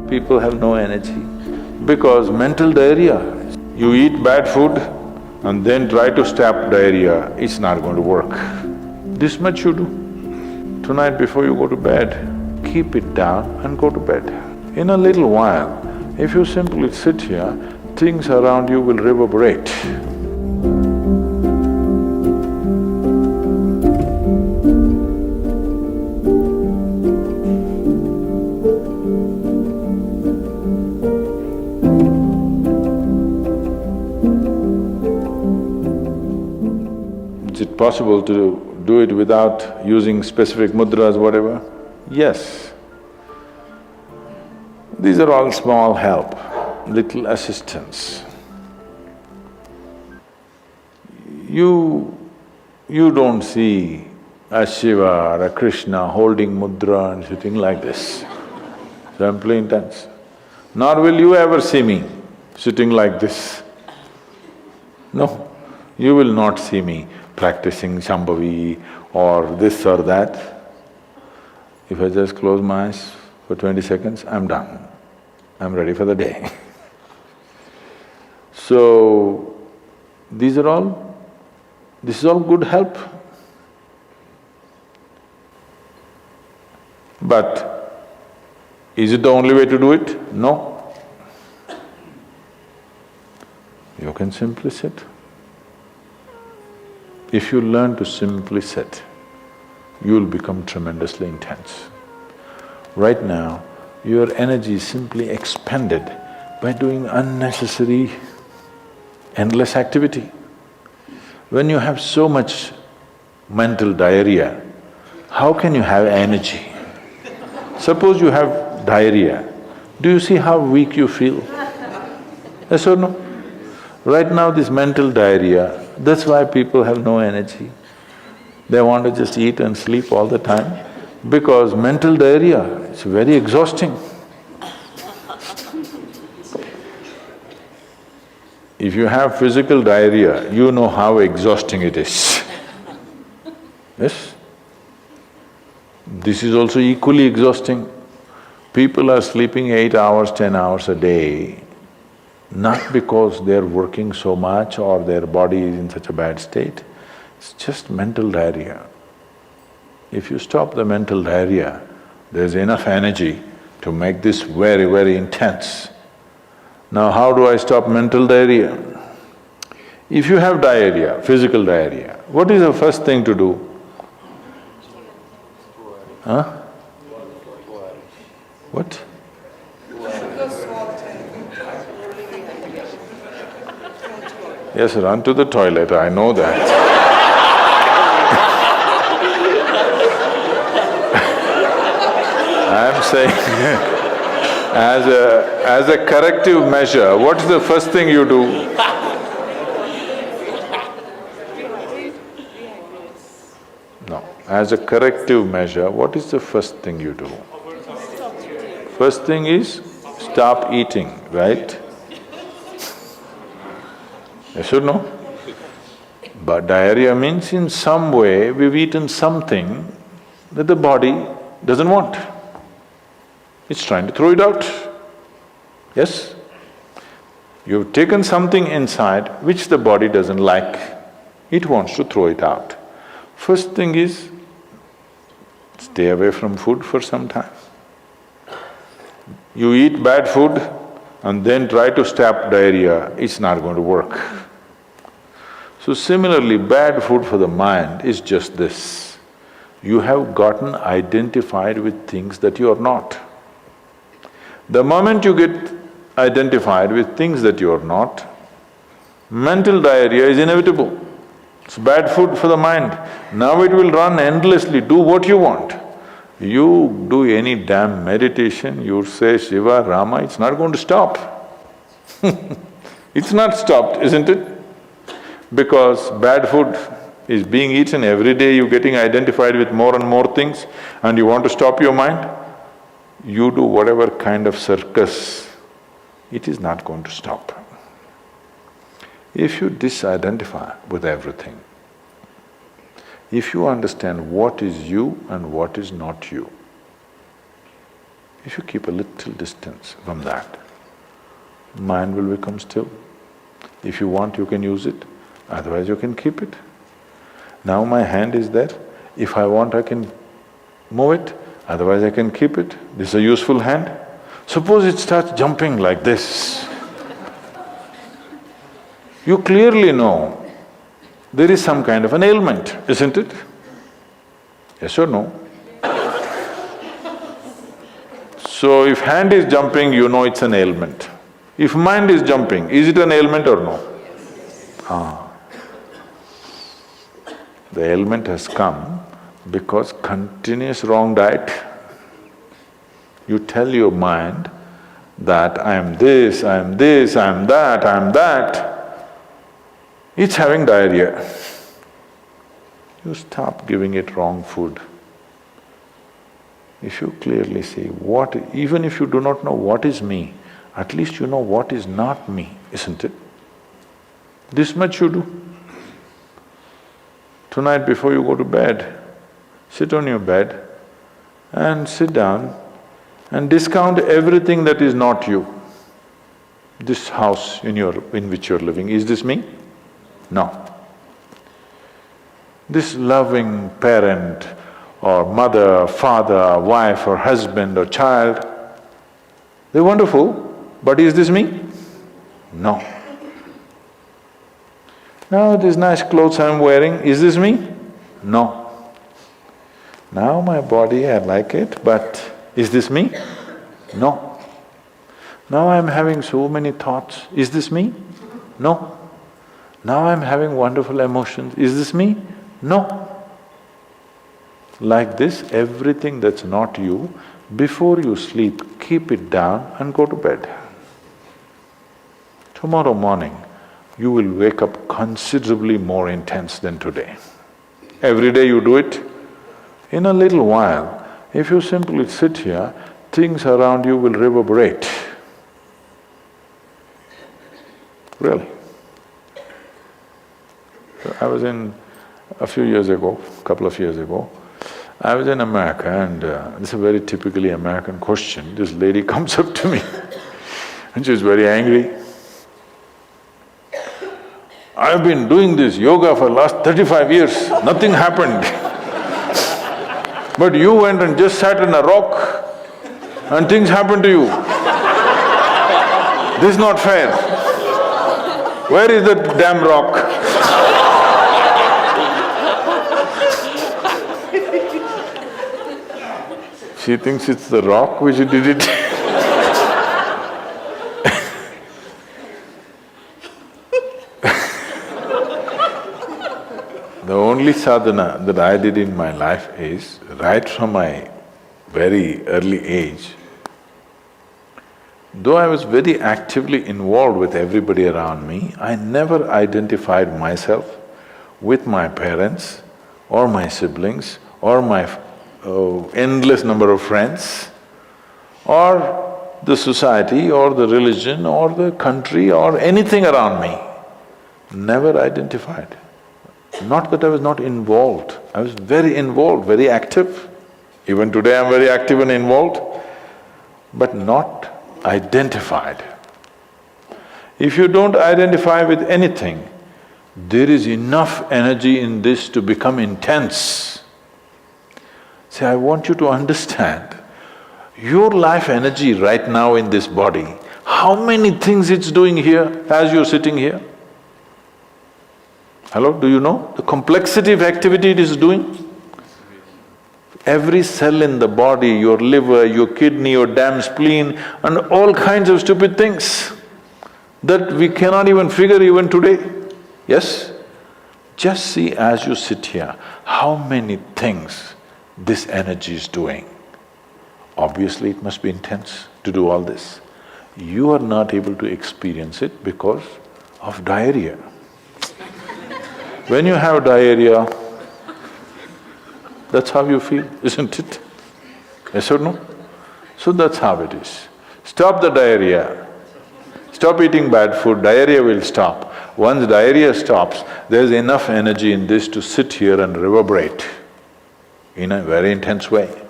People have no energy because mental diarrhea. You eat bad food and then try to stop diarrhea, it's not going to work. This much you do. Tonight before you go to bed, keep it down and go to bed. In a little while, if you simply sit here, things around you will reverberate. Is it possible to do it without using specific mudras, whatever? Yes. These are all small help, little assistance. You don't see a Shiva or a Krishna holding mudra and sitting like this, simply intense. Nor will you ever see me sitting like this. No, you will not see me practicing Shambhavi or this or that. If I just close my eyes for 20 seconds, I'm done. I'm ready for the day. So, this is all good help. But is it the only way to do it? No. You can simply sit. If you learn to simply sit, you'll become tremendously intense. Right now, your energy is simply expended by doing unnecessary, endless activity. When you have so much mental diarrhea, how can you have energy? Suppose you have diarrhea, do you see how weak you feel? Yes or no? Right now this mental diarrhea, that's why people have no energy. They want to just eat and sleep all the time because mental diarrhea is very exhausting. If you have physical diarrhea, you know how exhausting it is. Yes? This is also equally exhausting. People are sleeping 8 hours, 10 hours a day, not because they're working so much or their body is in such a bad state, it's just mental diarrhea. If you stop the mental diarrhea, there's enough energy to make this very, very intense. Now how do I stop mental diarrhea? If you have diarrhea, physical diarrhea, what is the first thing to do? Huh? What? Yes, run to the toilet, I know that. I'm saying as a corrective measure, what's the first thing you do? No, as a corrective measure, what is the first thing you do? First thing is stop eating, right? Yes or no? But diarrhea means in some way we've eaten something that the body doesn't want. It's trying to throw it out. Yes? You've taken something inside which the body doesn't like, it wants to throw it out. First thing is, stay away from food for some time. You eat bad food and then try to stop diarrhea, it's not going to work. So similarly, bad food for the mind is just this. You have gotten identified with things that you are not. The moment you get identified with things that you are not, mental diarrhea is inevitable. It's bad food for the mind. Now it will run endlessly, do what you want. You do any damn meditation, you say Shiva, Rama, it's not going to stop. It's not stopped, isn't it? Because bad food is being eaten every day, you're getting identified with more and more things and you want to stop your mind, you do whatever kind of circus, it is not going to stop. If you disidentify with everything, if you understand what is you and what is not you, If you keep a little distance from that, mind will become still. If you want, you can use it, otherwise you can keep it. Now my hand is there, if I want I can move it, otherwise I can keep it. This is a useful hand. Suppose it starts jumping like this. You clearly know there is some kind of an ailment, isn't it? Yes or no? So if hand is jumping, you know it's an ailment. If mind is jumping, is it an ailment or no? The ailment has come because continuous wrong diet. You tell your mind that I am this, I am this, I am that, I am that. It's having diarrhea. You stop giving it wrong food. If you clearly see what… even if you do not know what is me, at least you know what is not me, isn't it? This much you do. Tonight before you go to bed, sit on your bed and sit down and discount everything that is not you. This house in which you're living, is this me? No. This loving parent or mother, father, wife or husband or child, they're wonderful, but is this me? No. Now these nice clothes I'm wearing, is this me? No. Now my body, I like it, but is this me? No. Now I'm having so many thoughts, is this me? No. Now I'm having wonderful emotions, is this me? No. Like this, everything that's not you, before you sleep, keep it down and go to bed. Tomorrow morning, you will wake up considerably more intense than today. Every day you do it. In a little while, if you simply sit here, things around you will reverberate. Really. I was a few years ago, couple of years ago, I was in America and this is a very typically American question. This lady comes up to me and she's very angry. I've been doing this yoga for last 35 years, nothing happened. But you went and just sat on a rock and things happened to you. This is not fair. Where is that damn rock? She thinks it's the rock which did it. The only sadhana that I did in my life is, right from my very early age, though I was very actively involved with everybody around me, I never identified myself with my parents or my siblings or my endless number of friends or the society or the religion or the country or anything around me. Never identified. Not that I was not involved, I was very involved, very active. Even today I'm very active and involved, but not identified. If you don't identify with anything, there is enough energy in this to become intense. See, I want you to understand, your life energy right now in this body, how many things it's doing here as you're sitting here? Hello, do you know the complexity of activity it is doing? Every cell in the body, your liver, your kidney, your damn spleen and all kinds of stupid things that we cannot even figure even today. Yes? Just see as you sit here, how many things this energy is doing. Obviously it must be intense to do all this. You are not able to experience it because of diarrhea. When you have diarrhea, that's how you feel, isn't it? Yes or no? So that's how it is. Stop the diarrhea. Stop eating bad food, diarrhea will stop. Once diarrhea stops, there's enough energy in this to sit here and reverberate in a very intense way.